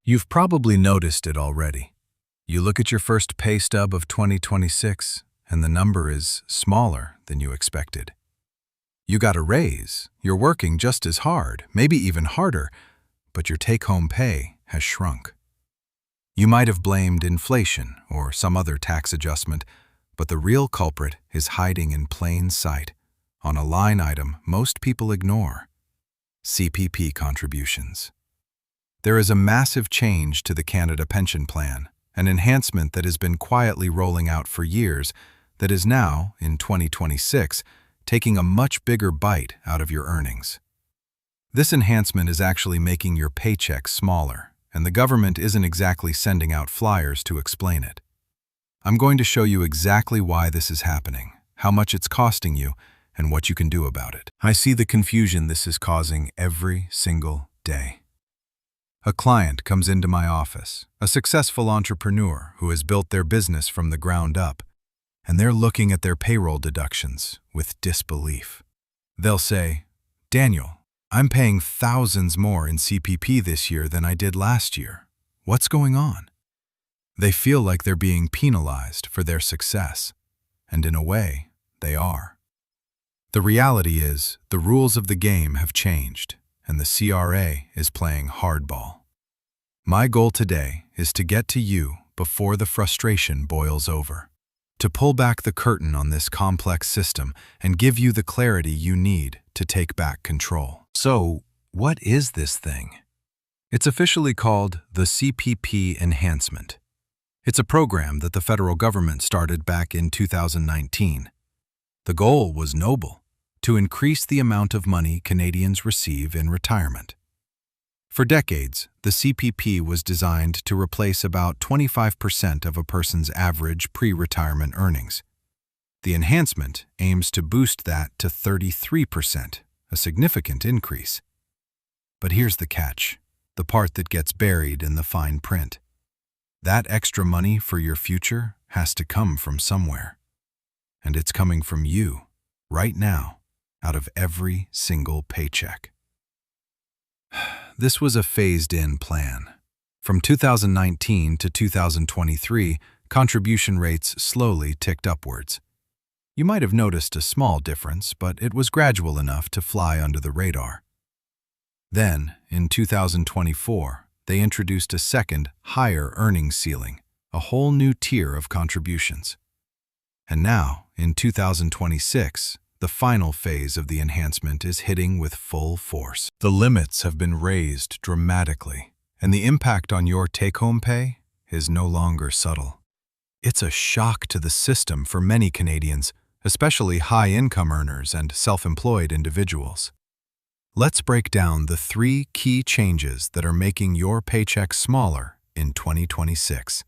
You've probably noticed it already. You look at your first pay stub of 2026, and the number is smaller than you expected. You got a raise, you're working just as hard, maybe even harder, but your take-home pay has shrunk. You might have blamed inflation or some other tax adjustment, but the real culprit is hiding in plain sight, on a line item most people ignore: CPP contributions. There is a massive change to the Canada Pension Plan, an enhancement that has been quietly rolling out for years that is now, in 2026, taking a much bigger bite out of your earnings. This enhancement is actually making your paycheck smaller, and the government isn't exactly sending out flyers to explain it. I'm going to show you exactly why this is happening, how much it's costing you, and what you can do about it. I see the confusion this is causing every single day. A client comes into my office, a successful entrepreneur who has built their business from the ground up, and they're looking at their payroll deductions with disbelief. They'll say, "Daniel, I'm paying thousands more in CPP this year than I did last year. What's going on?" They feel like they're being penalized for their success, and in a way, they are. The reality is, the rules of the game have changed, and the CRA is playing hardball. My goal today is to get to you before the frustration boils over, to pull back the curtain on this complex system and give you the clarity you need to take back control. So, what is this thing? It's officially called the CPP Enhancement. It's a program that the federal government started back in 2019. The goal was noble: to increase the amount of money Canadians receive in retirement. For decades, the CPP was designed to replace about 25% of a person's average pre-retirement earnings. The enhancement aims to boost that to 33%, a significant increase. But here's the catch, the part that gets buried in the fine print. That extra money for your future has to come from somewhere. And it's coming from you, right now, out of every single paycheck. This was a phased-in plan. From 2019 to 2023, contribution rates slowly ticked upwards. You might have noticed a small difference, but it was gradual enough to fly under the radar. Then, in 2024, they introduced a second, higher earnings ceiling, a whole new tier of contributions. And now, in 2026, the final phase of the enhancement is hitting with full force. The limits have been raised dramatically, and the impact on your take-home pay is no longer subtle. It's a shock to the system for many Canadians, especially high-income earners and self-employed individuals. Let's break down the 3 key changes that are making your paycheck smaller in 2026.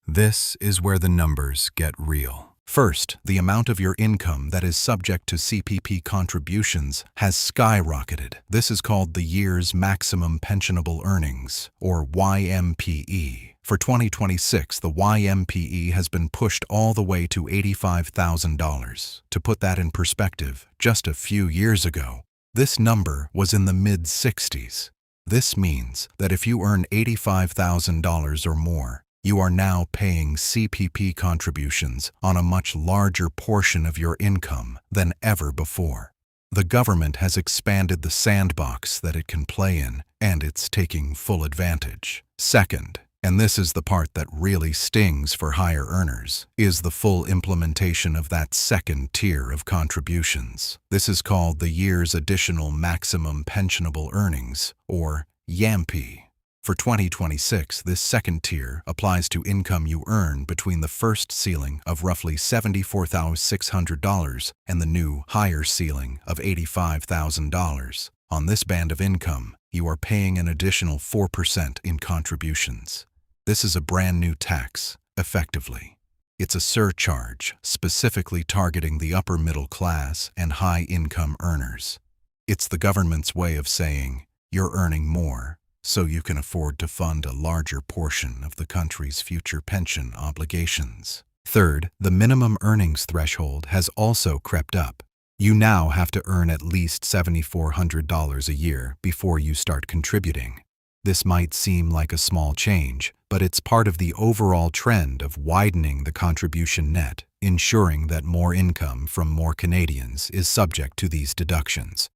This is where the numbers get real. First, the amount of your income that is subject to CPP contributions has skyrocketed. This is called the year's maximum pensionable earnings, or YMPE. For 2026, the YMPE has been pushed all the way to $85,000. To put that in perspective, just a few years ago, this number was in the mid-60s. This means that if you earn $85,000 or more, you are now paying CPP contributions on a much larger portion of your income than ever before. The government has expanded the sandbox that it can play in, and it's taking full advantage. Second, and this is the part that really stings for higher earners, is the full implementation of that second tier of contributions. This is called the year's additional maximum pensionable earnings, or YAMP. For 2026, this second tier applies to income you earn between the first ceiling of roughly $74,600 and the new higher ceiling of $85,000. On this band of income, you are paying an additional 4% in contributions. This is a brand new tax, effectively. It's a surcharge specifically targeting the upper middle class and high-income earners. It's the government's way of saying, you're earning more, so you can afford to fund a larger portion of the country's future pension obligations. Third, the minimum earnings threshold has also crept up. You now have to earn at least $7,400 a year before you start contributing. This might seem like a small change, but it's part of the overall trend of widening the contribution net, ensuring that more income from more Canadians is subject to these deductions.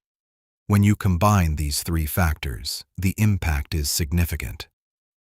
When you combine these three factors, the impact is significant.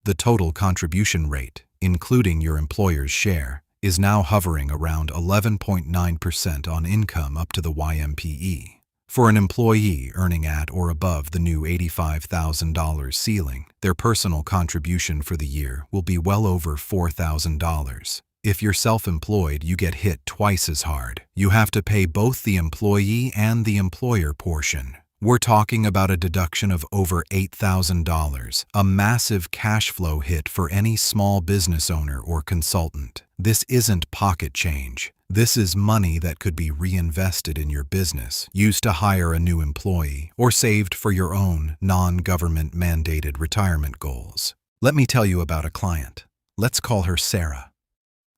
The total contribution rate, including your employer's share, is now hovering around 11.9% on income up to the YMPE. For an employee earning at or above the new $85,000 ceiling, their personal contribution for the year will be well over $4,000. If you're self-employed, you get hit twice as hard. You have to pay both the employee and the employer portion. We're talking about a deduction of over $8,000, a massive cash flow hit for any small business owner or consultant. This isn't pocket change. This is money that could be reinvested in your business, used to hire a new employee, or saved for your own non-government mandated retirement goals. Let me tell you about a client. Let's call her Sarah.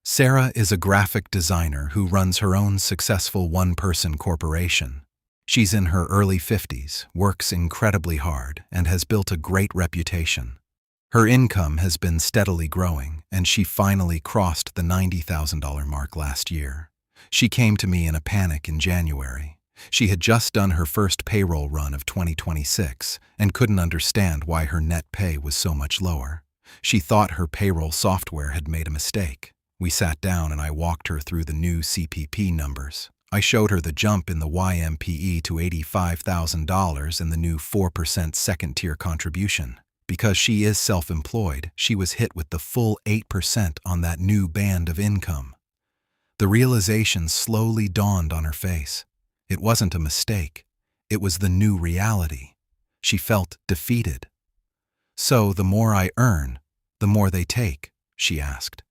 Sarah is a graphic designer who runs her own successful one-person corporation. She's in her early 50s, works incredibly hard, and has built a great reputation. Her income has been steadily growing, and she finally crossed the $90,000 mark last year. She came to me in a panic in January. She had just done her first payroll run of 2026 and couldn't understand why her net pay was so much lower. She thought her payroll software had made a mistake. We sat down and I walked her through the new CPP numbers. I showed her the jump in the YMPE to $85,000 and the new 4% second-tier contribution. Because she is self-employed, she was hit with the full 8% on that new band of income. The realization slowly dawned on her face. It wasn't a mistake. It was the new reality. She felt defeated. "So the more I earn, the more they take?" she asked.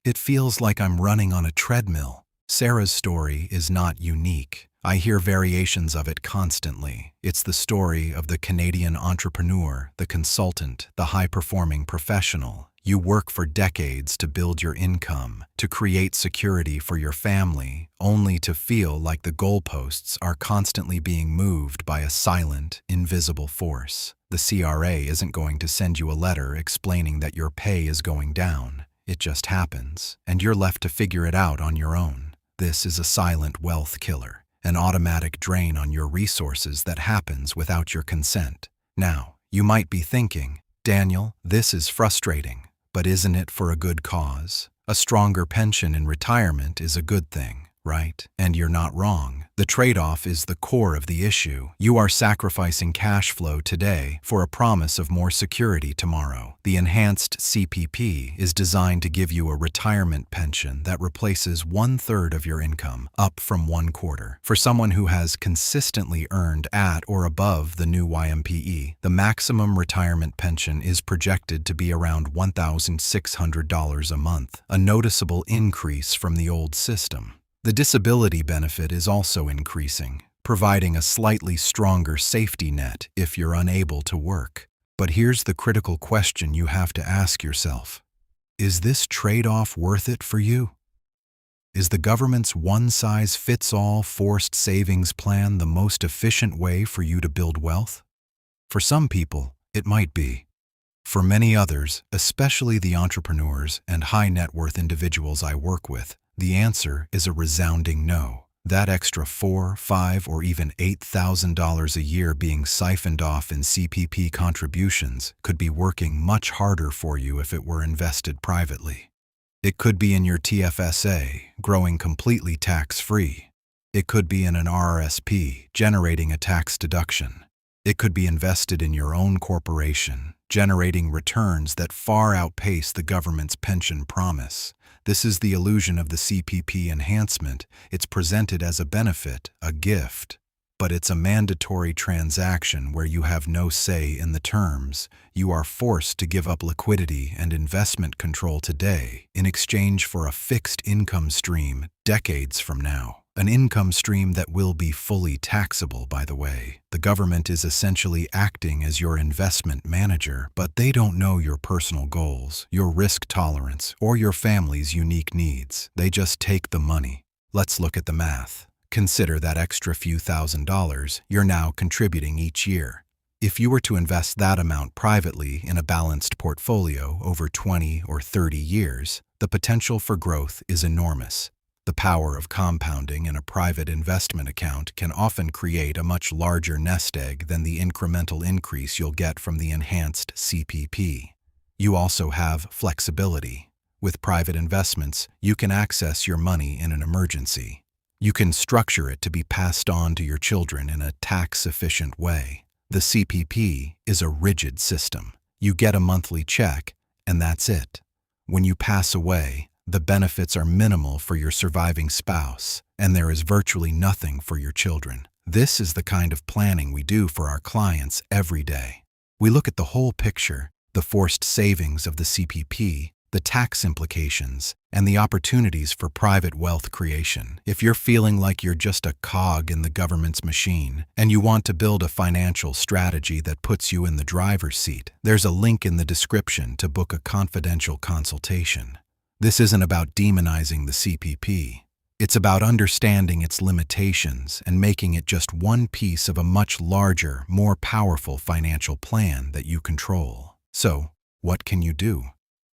"It feels like I'm running on a treadmill." Sarah's story is not unique. I hear variations of it constantly. It's the story of the Canadian entrepreneur, the consultant, the high-performing professional. You work for decades to build your income, to create security for your family, only to feel like the goalposts are constantly being moved by a silent, invisible force. The CRA isn't going to send you a letter explaining that your pay is going down. It just happens, and you're left to figure it out on your own. This is a silent wealth killer. An automatic drain on your resources that happens without your consent. Now, you might be thinking, "Daniel, this is frustrating, but isn't it for a good cause? A stronger pension in retirement is a good thing, right?" And you're not wrong. The trade-off is the core of the issue. You are sacrificing cash flow today for a promise of more security tomorrow. The enhanced CPP is designed to give you a retirement pension that replaces 1/3 of your income, up from 1/4. For someone who has consistently earned at or above the new YMPE, the maximum retirement pension is projected to be around $1,600 a month, a noticeable increase from the old system. The disability benefit is also increasing, providing a slightly stronger safety net if you're unable to work. But here's the critical question you have to ask yourself. Is this trade-off worth it for you? Is the government's one-size-fits-all forced savings plan the most efficient way for you to build wealth? For some people, it might be. For many others, especially the entrepreneurs and high-net-worth individuals I work with, the answer is a resounding no. That extra $4,000, $5,000, or even $8,000 a year being siphoned off in CPP contributions could be working much harder for you if it were invested privately. It could be in your TFSA, growing completely tax-free. It could be in an RRSP, generating a tax deduction. It could be invested in your own corporation, generating returns that far outpace the government's pension promise. This is the illusion of the CPP enhancement. It's presented as a benefit, a gift, but it's a mandatory transaction where you have no say in the terms. You are forced to give up liquidity and investment control today in exchange for a fixed income stream decades from now. An income stream that will be fully taxable, by the way. The government is essentially acting as your investment manager, but they don't know your personal goals, your risk tolerance, or your family's unique needs. They just take the money. Let's look at the math. Consider that extra few $1,000s you're now contributing each year. If you were to invest that amount privately in a balanced portfolio over 20 or 30 years, the potential for growth is enormous. The power of compounding in a private investment account can often create a much larger nest egg than the incremental increase you'll get from the enhanced CPP. You also have flexibility. With private investments, you can access your money in an emergency. You can structure it to be passed on to your children in a tax-efficient way. The CPP is a rigid system. You get a monthly check, and that's it. When you pass away, the benefits are minimal for your surviving spouse, and there is virtually nothing for your children. This is the kind of planning we do for our clients every day. We look at the whole picture, the forced savings of the CPP, the tax implications, and the opportunities for private wealth creation. If you're feeling like you're just a cog in the government's machine, and you want to build a financial strategy that puts you in the driver's seat, there's a link in the description to book a confidential consultation. This isn't about demonizing the CPP. It's about understanding its limitations and making it just one piece of a much larger, more powerful financial plan that you control. So, what can you do?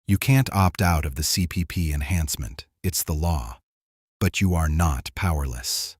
You can't opt out of the CPP enhancement. It's the law. But you are not powerless.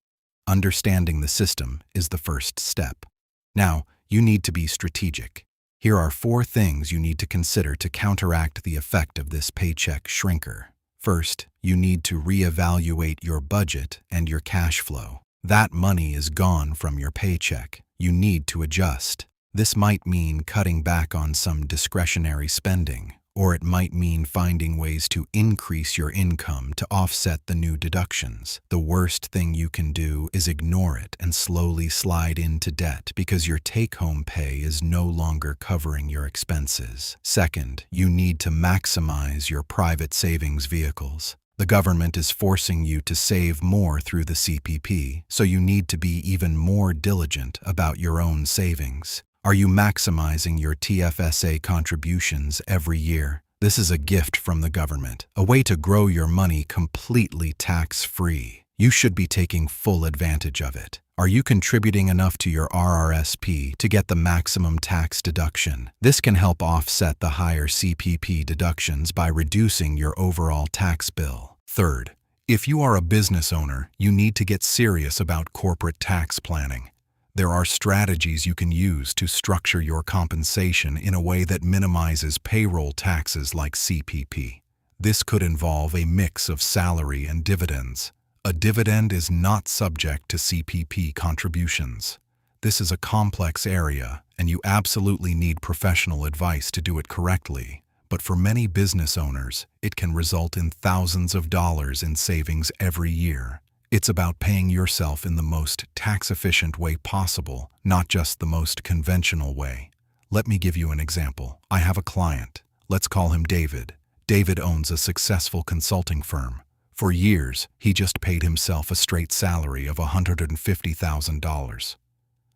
Understanding the system is the first step. Now, you need to be strategic. Here are 4 things you need to consider to counteract the effect of this paycheck shrinker. First, you need to reevaluate your budget and your cash flow. That money is gone from your paycheck. You need to adjust. This might mean cutting back on some discretionary spending, or it might mean finding ways to increase your income to offset the new deductions. The worst thing you can do is ignore it and slowly slide into debt because your take-home pay is no longer covering your expenses. Second, you need to maximize your private savings vehicles. The government is forcing you to save more through the CPP, so you need to be even more diligent about your own savings. Are you maximizing your TFSA contributions every year? This is a gift from the government, a way to grow your money completely tax-free. You should be taking full advantage of it. Are you contributing enough to your RRSP to get the maximum tax deduction? This can help offset the higher CPP deductions by reducing your overall tax bill. Third, if you are a business owner, you need to get serious about corporate tax planning. There are strategies you can use to structure your compensation in a way that minimizes payroll taxes like CPP. This could involve a mix of salary and dividends. A dividend is not subject to CPP contributions. This is a complex area, and you absolutely need professional advice to do it correctly. But for many business owners, it can result in thousands of dollars in savings every year. It's about paying yourself in the most tax-efficient way possible, not just the most conventional way. Let me give you an example. I have a client. Let's call him David. David owns a successful consulting firm. For years, he just paid himself a straight salary of $150,000.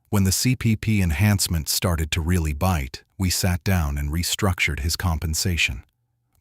When the CPP enhancement started to really bite, we sat down and restructured his compensation.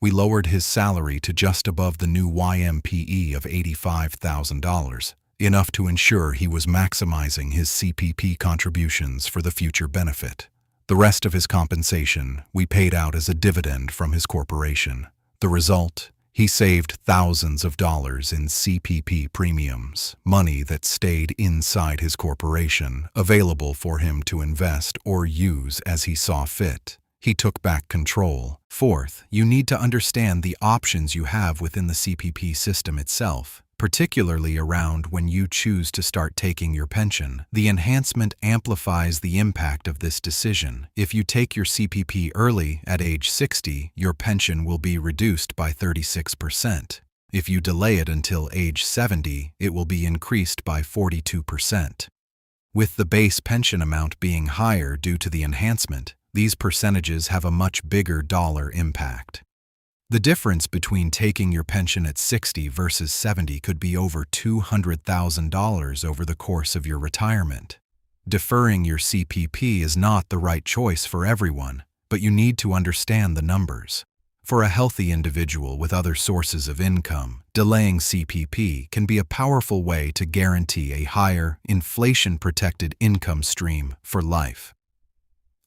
We lowered his salary to just above the new YMPE of $85,000, enough to ensure he was maximizing his CPP contributions for the future benefit. The rest of his compensation we paid out as a dividend from his corporation. The result? He saved thousands of dollars in CPP premiums, money that stayed inside his corporation, available for him to invest or use as he saw fit. He took back control. Fourth, you need to understand the options you have within the CPP system itself, particularly around when you choose to start taking your pension. The enhancement amplifies the impact of this decision. If you take your CPP early at age 60, your pension will be reduced by 36%. If you delay it until age 70, it will be increased by 42%. With the base pension amount being higher due to the enhancement, these percentages have a much bigger dollar impact. The difference between taking your pension at 60 versus 70 could be over $200,000 over the course of your retirement. Deferring your CPP is not the right choice for everyone, but you need to understand the numbers. For a healthy individual with other sources of income, delaying CPP can be a powerful way to guarantee a higher, inflation-protected income stream for life.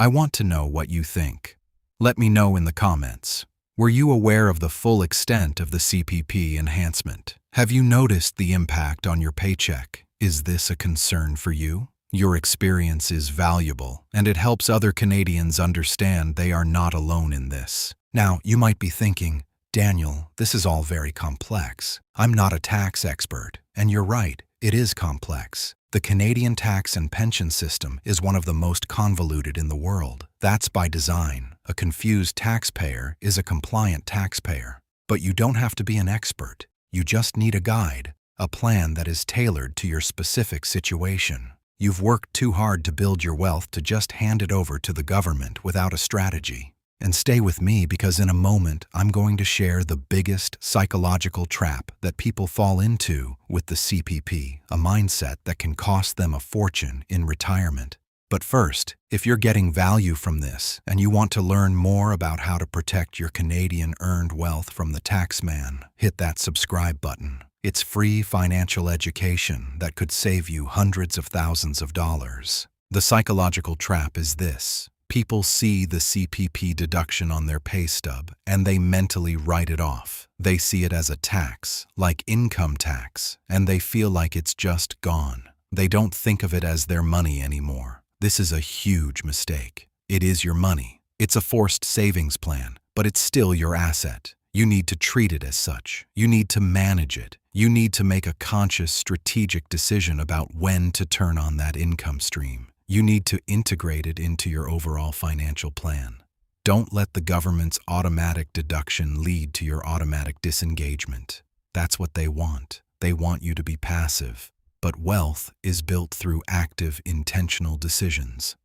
I want to know what you think. Let me know in the comments. Were you aware of the full extent of the CPP enhancement? Have you noticed the impact on your paycheck? Is this a concern for you? Your experience is valuable, and it helps other Canadians understand they are not alone in this. Now, you might be thinking, Daniel, this is all very complex. I'm not a tax expert, and you're right, it is complex. The Canadian tax and pension system is one of the most convoluted in the world. That's by design. A confused taxpayer is a compliant taxpayer. But you don't have to be an expert. You just need a guide, a plan that is tailored to your specific situation. You've worked too hard to build your wealth to just hand it over to the government without a strategy. And stay with me because in a moment I'm going to share the biggest psychological trap that people fall into with the CPP, a mindset that can cost them a fortune in retirement. But first, if you're getting value from this and you want to learn more about how to protect your Canadian earned wealth from the taxman, hit that subscribe button. It's free financial education that could save you hundreds of thousands of dollars. The psychological trap is this. People see the CPP deduction on their pay stub and they mentally write it off. They see it as a tax, like income tax, and they feel like it's just gone. They don't think of it as their money anymore. This is a huge mistake. It is your money. It's a forced savings plan, but it's still your asset. You need to treat it as such. You need to manage it. You need to make a conscious, strategic decision about when to turn on that income stream. You need to integrate it into your overall financial plan. Don't let the government's automatic deduction lead to your automatic disengagement. That's what they want. They want you to be passive. But wealth is built through active, intentional decisions.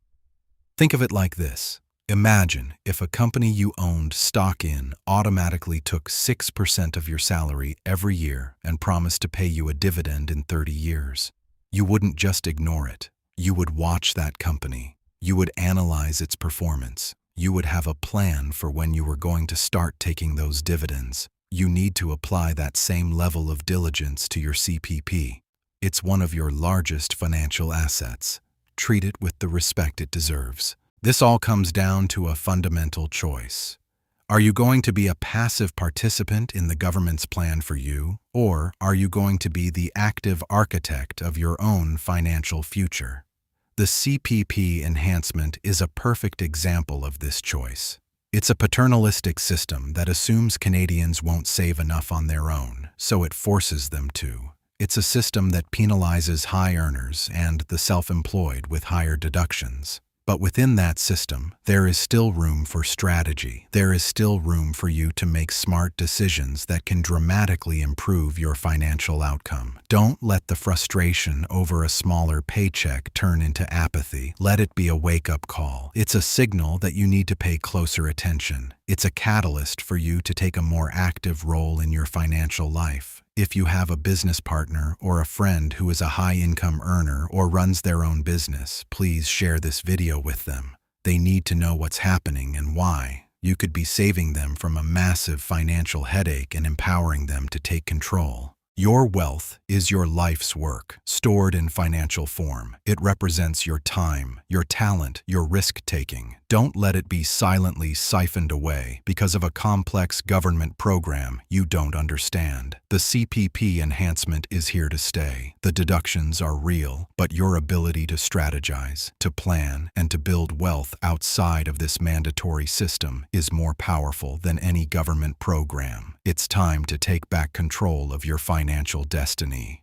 Think of it like this. Imagine if a company you owned stock in automatically took 6% of your salary every year and promised to pay you a dividend in 30 years. You wouldn't just ignore it. You would watch that company. You would analyze its performance. You would have a plan for when you were going to start taking those dividends. You need to apply that same level of diligence to your CPP. It's one of your largest financial assets. Treat it with the respect it deserves. This all comes down to a fundamental choice. Are you going to be a passive participant in the government's plan for you, or are you going to be the active architect of your own financial future? The CPP enhancement is a perfect example of this choice. It's a paternalistic system that assumes Canadians won't save enough on their own, so it forces them to. It's a system that penalizes high earners and the self-employed with higher deductions. But within that system, there is still room for strategy. There is still room for you to make smart decisions that can dramatically improve your financial outcome. Don't let the frustration over a smaller paycheck turn into apathy. Let it be a wake-up call. It's a signal that you need to pay closer attention. It's a catalyst for you to take a more active role in your financial life. If you have a business partner or a friend who is a high-income earner or runs their own business, please share this video with them. They need to know what's happening and why. You could be saving them from a massive financial headache and empowering them to take control. Your wealth is your life's work, stored in financial form. It represents your time, your talent, your risk-taking. Don't let it be silently siphoned away because of a complex government program you don't understand. The CPP enhancement is here to stay. The deductions are real, but your ability to strategize, to plan, and to build wealth outside of this mandatory system is more powerful than any government program. It's time to take back control of your financial destiny.